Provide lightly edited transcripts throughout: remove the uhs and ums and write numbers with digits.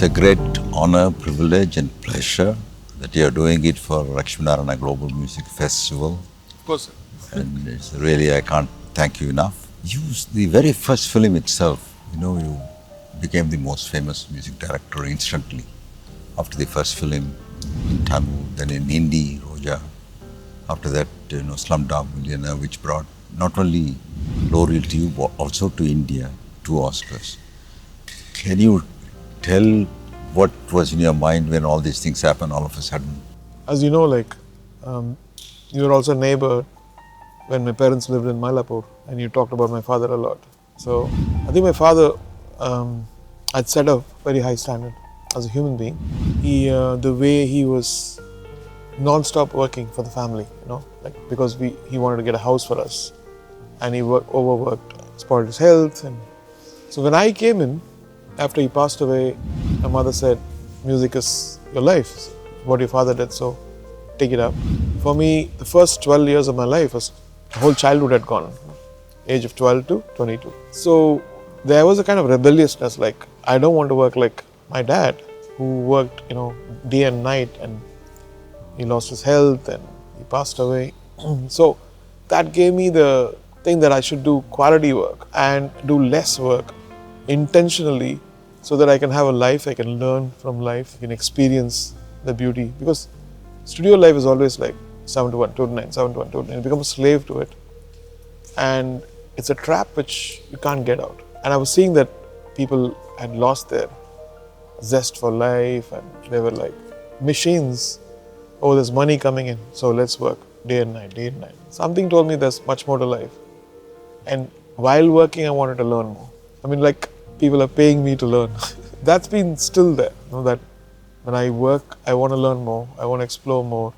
It's a great honor, privilege and pleasure that you are doing it for Lakshminarayana Global Music Festival. Of course, sir. And it's really, I can't thank you enough. The very first film itself, you became the most famous music director instantly. After the first film in Tamil, then in Hindi, Roja. After that, Slumdog Millionaire, which brought not only laurel to you, but also to India, 2 Oscars. Can you tell what was in your mind when all these things happened all of a sudden? As you know, you were also a neighbor when my parents lived in Mylapore, and you talked about my father a lot. So I think my father had set a very high standard as a human being. The way he was non-stop working for the family, because he wanted to get a house for us, and he overworked, spoiled his health. And so when I came in, after he passed away, my mother said, music is your life, what your father did, so take it up. For me, the first 12 years of my life was, the whole childhood had gone, age of 12 to 22. So there was a kind of rebelliousness, like I don't want to work like my dad, who worked, day and night, and he lost his health and he passed away. So that gave me the thing that I should do quality work and do less work intentionally, so that I can have a life, I can learn from life, I can experience the beauty. Because studio life is always like 7 to 1, 2 to 9, 7 to 1, 2 to 9. You become a slave to it. And it's a trap which you can't get out. And I was seeing that people had lost their zest for life, and they were like machines. Oh, there's money coming in, so let's work day and night, day and night. Something told me there's much more to life. And while working, I wanted to learn more. People are paying me to learn. That's been still there, that when I work, I want to learn more, I want to explore more,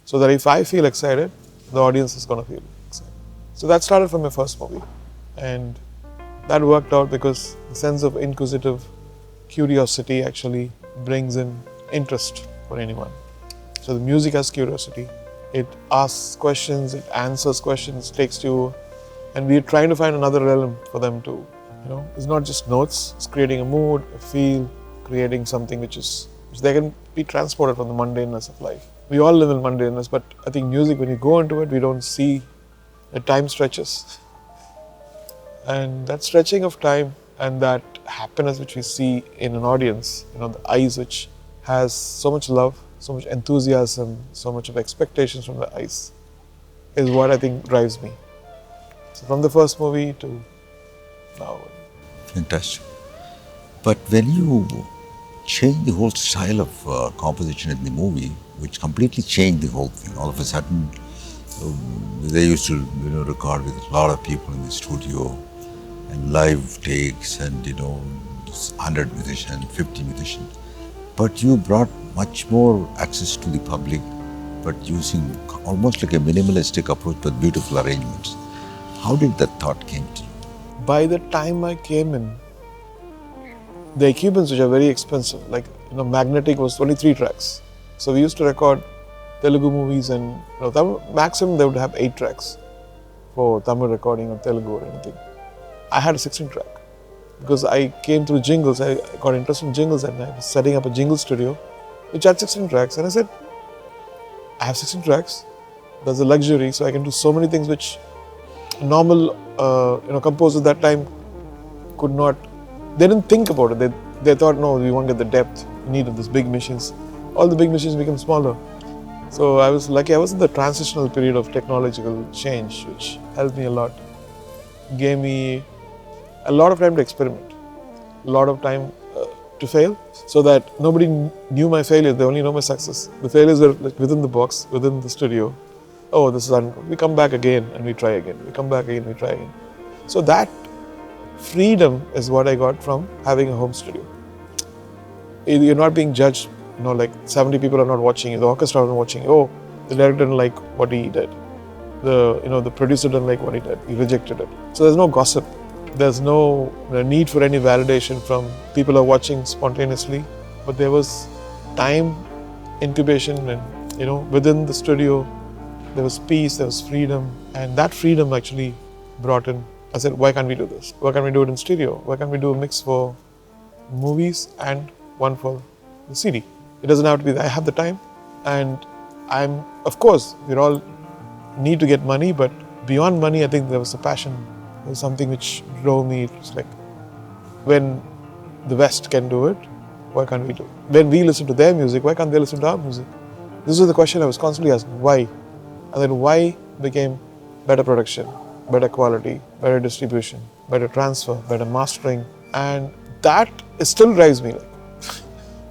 so that if I feel excited, the audience is going to feel excited. So that started from my first movie, and that worked out because the sense of inquisitive curiosity actually brings in interest for anyone. So the music has curiosity, it asks questions, it answers questions, takes you, and we're trying to find another realm for them to, it's not just notes, it's creating a mood, a feel, creating something which they can be transported from the mundaneness of life. We all live in mundaneness, but I think music, when you go into it, we don't see the time stretches. And that stretching of time and that happiness which we see in an audience, the eyes which has so much love, so much enthusiasm, so much of expectations from the eyes, is what I think drives me. So from the first movie to now. Fantastic. But when you change the whole style of composition in the movie, which completely changed the whole thing, all of a sudden, they used to record with a lot of people in the studio, and live takes, and 100 musicians, 50 musicians. But you brought much more access to the public, but using almost like a minimalistic approach, but beautiful arrangements. How did that thought came to you? By the time I came in, the equipments which are very expensive, Magnetic was 23 tracks. So we used to record Telugu movies, and maximum they would have 8 tracks for Tamil recording of Telugu or anything. I had a 16 track because I came through jingles. I got interested in jingles, and I was setting up a jingle studio which had 16 tracks. And I said, I have 16 tracks. That's a luxury, so I can do so many things which normal composers that time could not. They didn't think about it. They thought, no, we won't get the depth. We needed these big machines. All the big machines become smaller. So I was lucky. I was in the transitional period of technological change, which helped me a lot. Gave me a lot of time to experiment, a lot of time to fail, so that nobody knew my failure. They only know my success. The failures were within the box, within the studio. Oh, this is ungood. We come back again and we try again. We come back again, we try again. So that freedom is what I got from having a home studio. You're not being judged, 70 people are not watching you, the orchestra are not watching you. Oh, the director didn't like what he did. The producer didn't like what he did. He rejected it. So there's no gossip. There's no need for any validation from people who are watching spontaneously. But there was time, incubation, and within the studio, there was peace, there was freedom, and that freedom actually brought in. I said, why can't we do this? Why can't we do it in stereo? Why can't we do a mix for movies and one for the CD. It doesn't have to be that I have the time, and of course, we all need to get money, but beyond money, I think there was a passion. There was something which drove me. It was like, when the West can do it, why can't we do it? When we listen to their music, why can't they listen to our music? This was the question I was constantly asking, why? And then why became better production, better quality, better distribution, better transfer, better mastering, and that still drives me.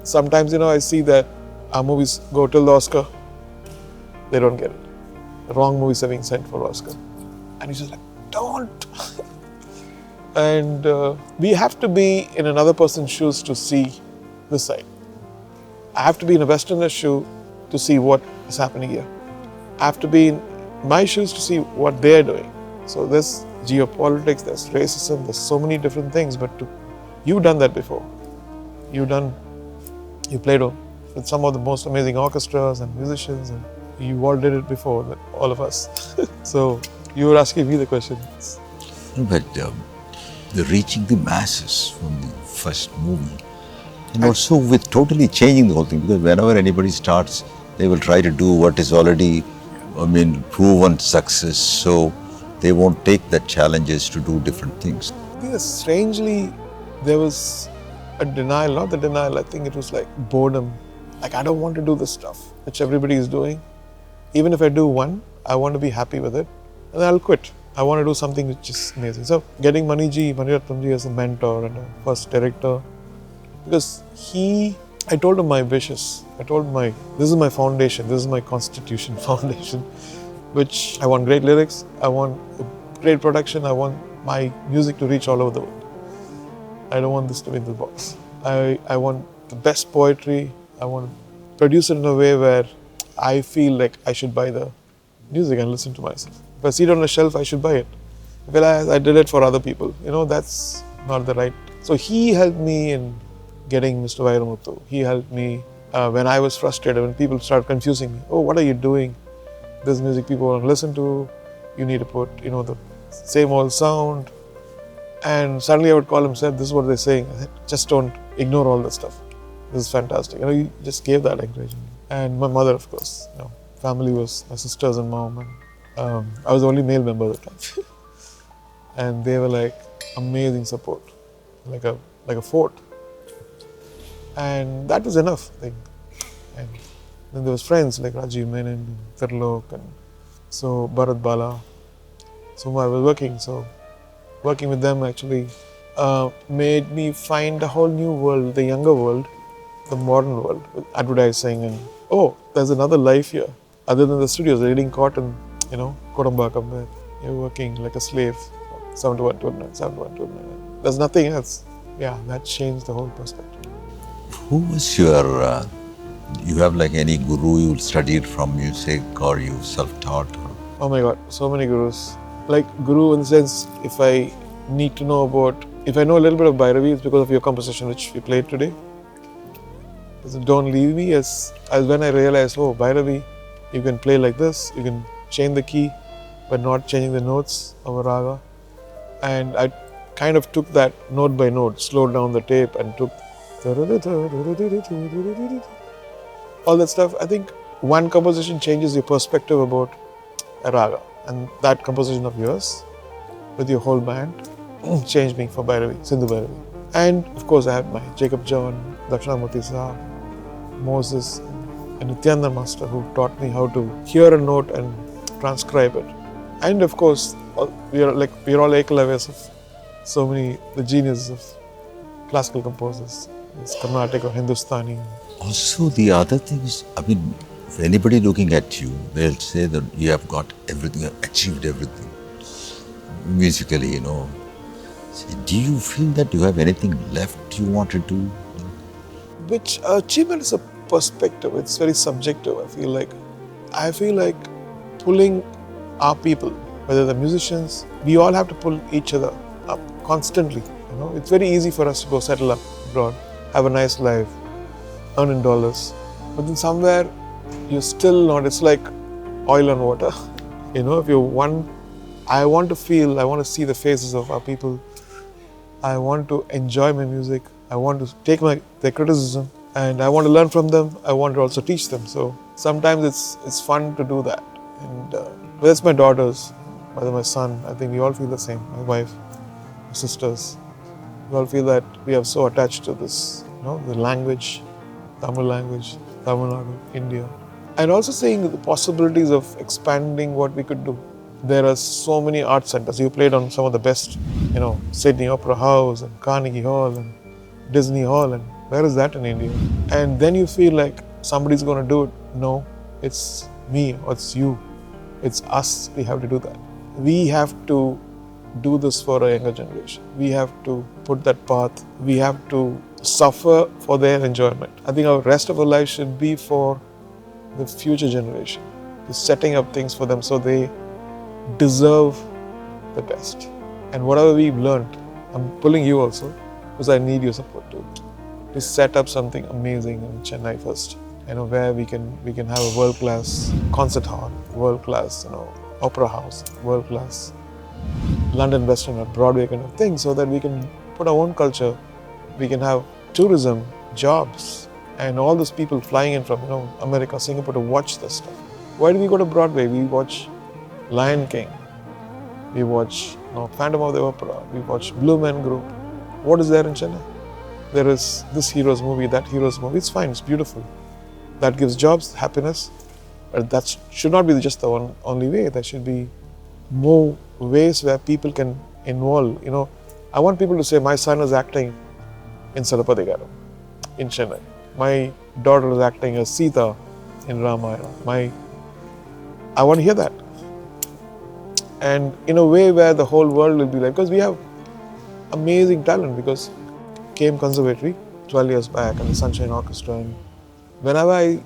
Sometimes, I see that our movies go till the Oscar, they don't get it. The wrong movies are being sent for Oscar. And he's just like, don't. And we have to be in another person's shoes to see this side. I have to be in a Westerner's shoe to see what is happening here. I have to be in my shoes to see what they're doing. So there's geopolitics, there's racism, there's so many different things, but you've done that before. You played with some of the most amazing orchestras and musicians, and you all did it before, all of us. So you were asking me the question. But the reaching the masses from the first movie, and also with totally changing the whole thing, because whenever anybody starts, they will try to do what is already, proven success, so they won't take the challenges to do different things. I think strangely, there was a denial, not the denial, I think it was like boredom. Like, I don't want to do this stuff, which everybody is doing. Even if I do one, I want to be happy with it, and then I'll quit. I want to do something which is amazing. So, getting Maniratnamji as a mentor and a first director, because I told him my wishes. I told him this is my foundation, this is my constitution foundation, which I want great lyrics, I want great production, I want my music to reach all over the world. I don't want this to be in the box. I want the best poetry. I want to produce it in a way where I feel like I should buy the music and listen to myself. If I see it on a shelf, I should buy it. Well, I did it for other people. That's not the right. So he helped me in getting Mr. Vairamuthu. He helped me when I was frustrated, when people started confusing me. Oh, what are you doing? This music people want to listen to. You need to put, the same old sound. And suddenly I would call him and say, this is what they're saying. I said, just don't ignore all that stuff. This is fantastic. He just gave that encouragement. And my mother, of course, family was my sisters and mom. And I was the only male member at the time. And they were like amazing support, like a fort. And that was enough, I think. And then there was friends like Rajiv Menon, Tirlok, and so Bharat Bala. So I was working with them actually made me find a whole new world, the younger world, the modern world, with advertising and, there's another life here. Other than the studios, reading cotton, Kodambakam, where you're working like a slave, 7 to 1 to 9, 7 to 1 to 9. There's nothing else. Yeah, that changed the whole perspective. Who was your, you have like any guru you studied from music or you self-taught? Oh my God, so many gurus. Like guru in the sense, if I need to know if I know a little bit of Bhairavi, it's because of your composition which we played today. So don't leave me as when I realized, Bhairavi, you can play like this, you can change the key, but not changing the notes of a raga. And I kind of took that note by note, slowed down the tape and took all that stuff. I think one composition changes your perspective about a raga. And that composition of yours with your whole band changed me for Bhairavi, Sindhu Bhairavi. And of course I had my Jacob John, Krishnamurti Sahab, Moses, and Nityananda Master who taught me how to hear a note and transcribe it. And of course, we are all ekalavas of so many, the geniuses of classical composers. It's Carnatic or Hindustani. Also, the other thing is, if anybody looking at you, they'll say that you have got everything, you have achieved everything musically, So do you feel that you have anything left you want to do? Which achievement is a perspective, it's very subjective. I feel like pulling our people, whether the musicians, we all have to pull each other up constantly. It's very easy for us to go settle up abroad, have a nice life, earn in dollars, but then somewhere you're still not, it's like oil and water. If I want to see the faces of our people. I want to enjoy my music. I want to take their criticism and I want to learn from them. I want to also teach them. So sometimes it's fun to do that. And whether it's my daughters, whether my son, I think we all feel the same. My wife, my sisters, we all feel that we are so attached to this, the language, Tamil language, Tamil Nadu, India. And also seeing the possibilities of expanding what we could do. There are so many art centers. You played on some of the best, Sydney Opera House and Carnegie Hall and Disney Hall, and where is that in India? And then you feel like somebody's going to do it. No, it's me or it's you. It's us. We have to do that. We have to do this for a younger generation. We have to put that path. We have to suffer for their enjoyment. I think our rest of our life should be for the future generation. Just setting up things for them so they deserve the best. And whatever we've learned, I'm pulling you also because I need your support too. To set up something amazing in Chennai first. Where we can have a world-class concert hall, world-class, opera house, world-class London West End or Broadway kind of thing, so that we can put our own culture. We can have tourism, jobs, and all those people flying in from America, Singapore to watch this stuff. Why do we go to Broadway? We watch Lion King. We watch Phantom of the Opera. We watch Blue Man Group. What is there in Chennai? There is this hero's movie, that hero's movie. It's fine. It's beautiful. That gives jobs, happiness. But that should not be just the only way. There should be more ways where people can involve. I want people to say, my son is acting in Sarapati Garam in Chennai. My daughter is acting as Sita in Ramayana. I want to hear that. And in a way where the whole world will be like, because we have amazing talent, because came Conservatory 12 years back and the Sunshine Orchestra, and whenever I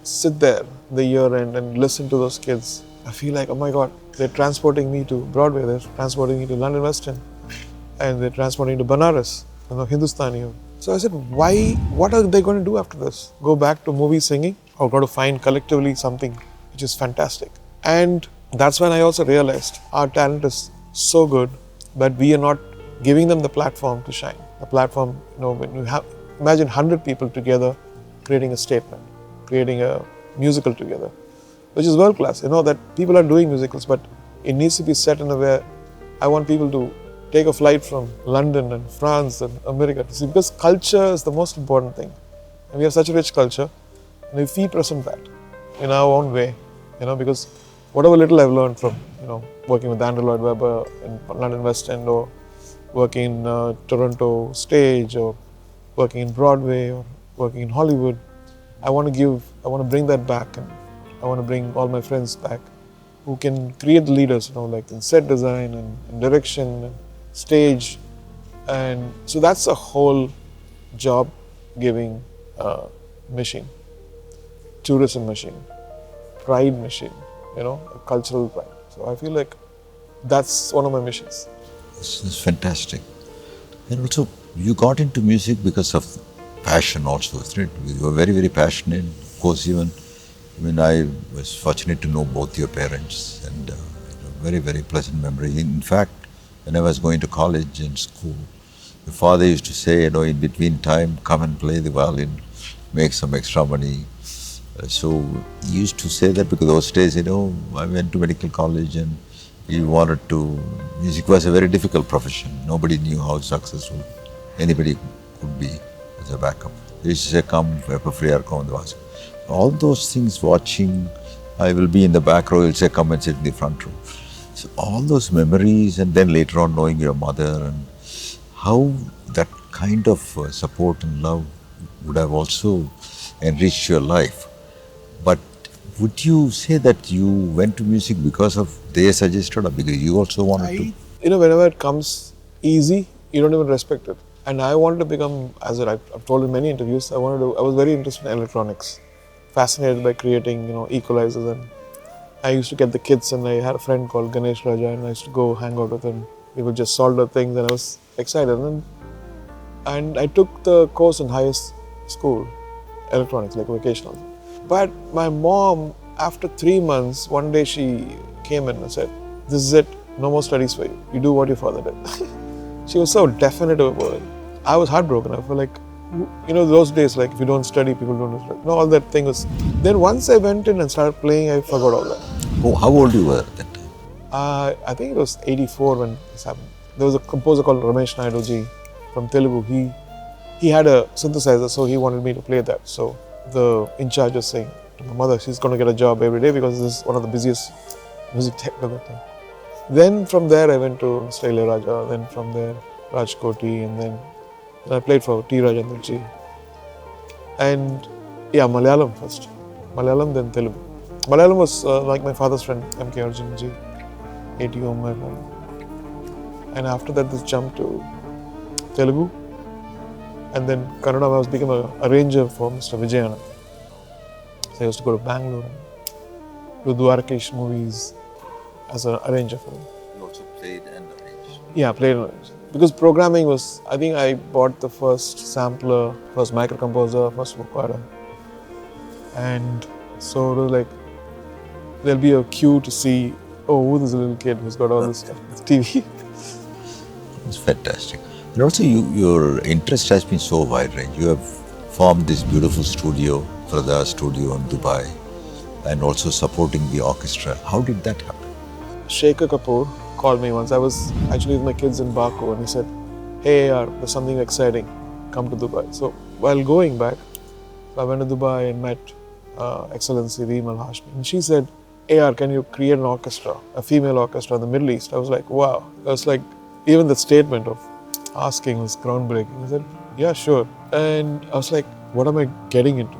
sit there the year end and listen to those kids, I feel like, oh my God, they're transporting me to Broadway, they're transporting me to London West End, and they're transporting me to Banaras, Hindustani. So I said, what are they going to do after this? Go back to movie singing or go to find collectively something which is fantastic? And that's when I also realized our talent is so good, but we are not giving them the platform to shine. The platform, when you have, imagine 100 people together creating a statement, creating a musical together, which is world class. That people are doing musicals, but it needs to be set in a way. I want people to take a flight from London and France and America to see, because culture is the most important thing. And we have such a rich culture, and if we present that in our own way, because whatever little I've learned from, working with Andrew Lloyd Webber in London West End, or working in Toronto stage, or working in Broadway, or working in Hollywood, I want to bring that back, and I want to bring all my friends back who can create the leaders, like in set design and direction and stage. And so that's a whole job giving machine, tourism machine, pride machine, a cultural pride. So I feel like that's one of my missions. This is fantastic. And also, you got into music because of passion also, isn't it? You were very, very passionate. Of course, I was fortunate to know both your parents, and very, very pleasant memory. In fact, when I was going to college and school, the father used to say, in between time, come and play the violin, make some extra money. So he used to say that because those days, I went to medical college and music was a very difficult profession. Nobody knew how successful anybody could be as a backup. They used to say, come, all those things watching, I will be in the back row, he'll say, come and sit in the front row. So all those memories, and then later on knowing your mother, and how that kind of support and love would have also enriched your life. But would you say that you went to music because of they suggested, or because you also wanted to? Whenever it comes easy, you don't even respect it. And I wanted to become, as I've told in many interviews, I was very interested in electronics, fascinated by creating, equalizers. And I used to get the kits, and I had a friend called Ganesh Raja, and I used to go hang out with him. We would just solder things, and I was excited. And I took the course in highest school, electronics, like vocational. But my mom, after 3 months, one day she came in and said, this is it, no more studies for you. You do what your father did. She was so definitive about it. I was heartbroken. I felt like, those days, like if you don't study, people don't study. All that thing was. Then once I went in and started playing, I forgot all that. Oh, how old you were at that time? I think it was 84 when this happened. There was a composer called Ramesh Naidu ji from Telugu. He had a synthesizer, so he wanted me to play that. So the in charge was saying to my mother, she's going to get a job every day because this is one of the busiest music tech at that time. Then from there I went to Mr. Raja, then from there Rajkoti, and then I played for T. Rajendra ji. And yeah, Malayalam first. Malayalam, then Telugu. Malayalam was like my father's friend, M.K. Arjun ji, ATO, my friend. And after that, this jump to Telugu. And then Kannada, I was become a arranger for Mr. Vijayana. So I used to go to Bangalore and do Dwarkesh movies as an arranger for him. You also played and arranged? Yeah, played and arranged. Because programming was, I think I bought the first sampler, first microcomposer, first vocoder. And so it was like, there'll be a queue to see, oh, who's this little kid who's got all this stuff with TV. It's fantastic. And also your interest has been so wide range. You have formed this beautiful studio, Frada Studio in Dubai, and also supporting the orchestra. How did that happen? Shekhar Kapoor called me once. I was actually with my kids in Baku and he said, hey AR, there's something exciting, come to Dubai. So while going back, I went to Dubai and met Excellency Reem Al Hashmi. And she said, AR, can you create an orchestra, a female orchestra in the Middle East? I was like, wow. I was like, even the statement of asking was groundbreaking. I said, yeah, sure. And I was like, what am I getting into?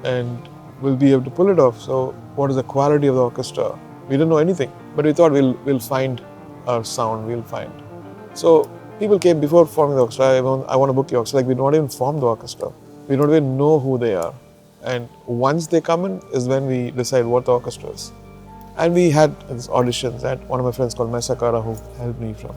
And we'll be able to pull it off. So what is the quality of the orchestra? We didn't know anything, but we thought we'll find our sound, we'll find. So people came before forming the orchestra, I want to book your orchestra. Like we don't even form the orchestra. We don't even know who they are. And once they come in is when we decide what the orchestra is. And we had these auditions at one of my friends called Mesakara who helped me from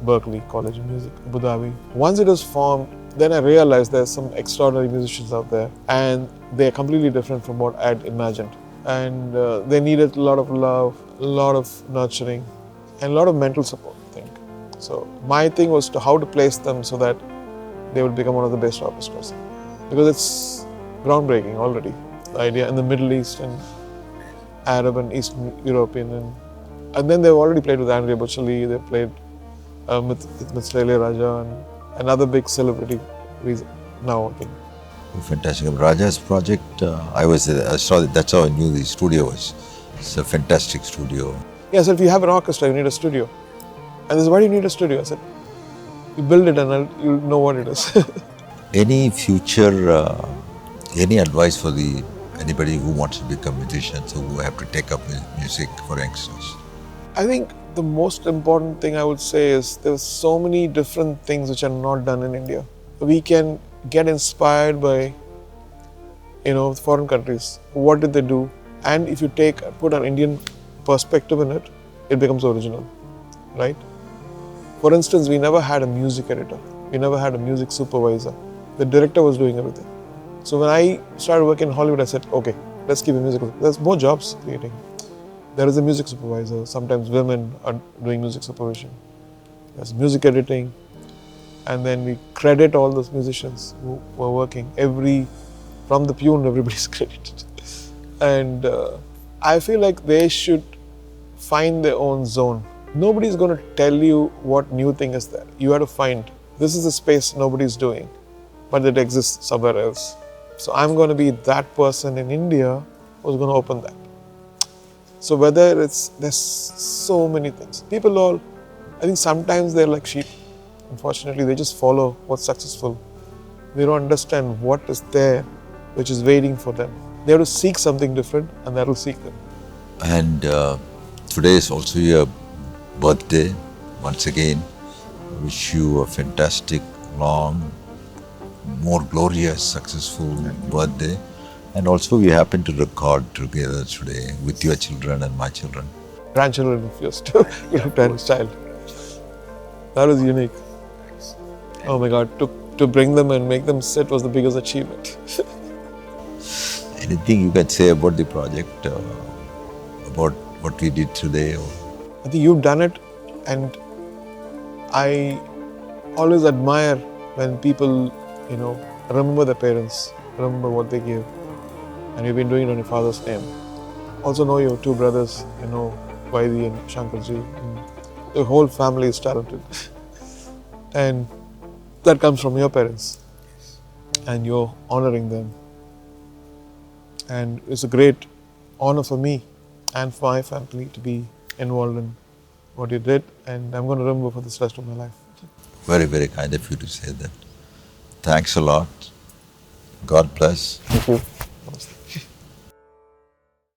Berkeley College of Music, Abu Dhabi. Once it was formed, then I realized there's some extraordinary musicians out there and they're completely different from what I'd imagined. And they needed a lot of love, a lot of nurturing, and a lot of mental support, I think. So my thing was how to place them so that they would become one of the best orchestras. Because it's groundbreaking already, the idea in the Middle East and Arab and Eastern European. And then they've already played with Andrea Bocelli, they've played with Mr. Raja and another big celebrity now, I think. Fantastic. Raja's project, I saw that, that's how I knew the studio was. It's a fantastic studio. Yeah, so if you have an orchestra, you need a studio. And they said, why do you need a studio? I said, you build it and you'll know what it is. Any future, any advice for anybody who wants to become musicians or who have to take up music for youngsters? I think the most important thing I would say is there's so many different things which are not done in India. We can get inspired by, foreign countries. What did they do? And if you put an Indian perspective in it, it becomes original, right? For instance, we never had a music editor. We never had a music supervisor. The director was doing everything. So when I started working in Hollywood, I said, okay, let's keep a music. There's more jobs creating. There is a music supervisor. Sometimes women are doing music supervision. There's music editing. And then we credit all those musicians who were working. From the tune, everybody's credited. And I feel like they should find their own zone. Nobody's going to tell you what new thing is there. You have to find, this is a space nobody's doing, but it exists somewhere else. So I'm going to be that person in India who's going to open that. So there's so many things. I think sometimes they're like sheep. Unfortunately, they just follow what's successful. They don't understand what is there, which is waiting for them. They have to seek something different, and that will seek them. And today is also your birthday. Once again, wish you a fantastic, long, more glorious, successful birthday. And also, we happen to record together today with your children and my children. Grandchildren refused to parents' child. That was unique. Oh my God, to bring them and make them sit was the biggest achievement. Anything you can say about the project, about what we did today? I think you've done it, and I always admire when people, remember their parents, remember what they gave, and you've been doing it on your father's name. Also know your two brothers, Vaidi and Shankarji. And the whole family is talented. And that comes from your parents. And you're honoring them. And it's a great honor for me and for my family to be involved in what you did. And I'm going to remember for the rest of my life. Very, very kind of you to say that. Thanks a lot. God bless. Thank you.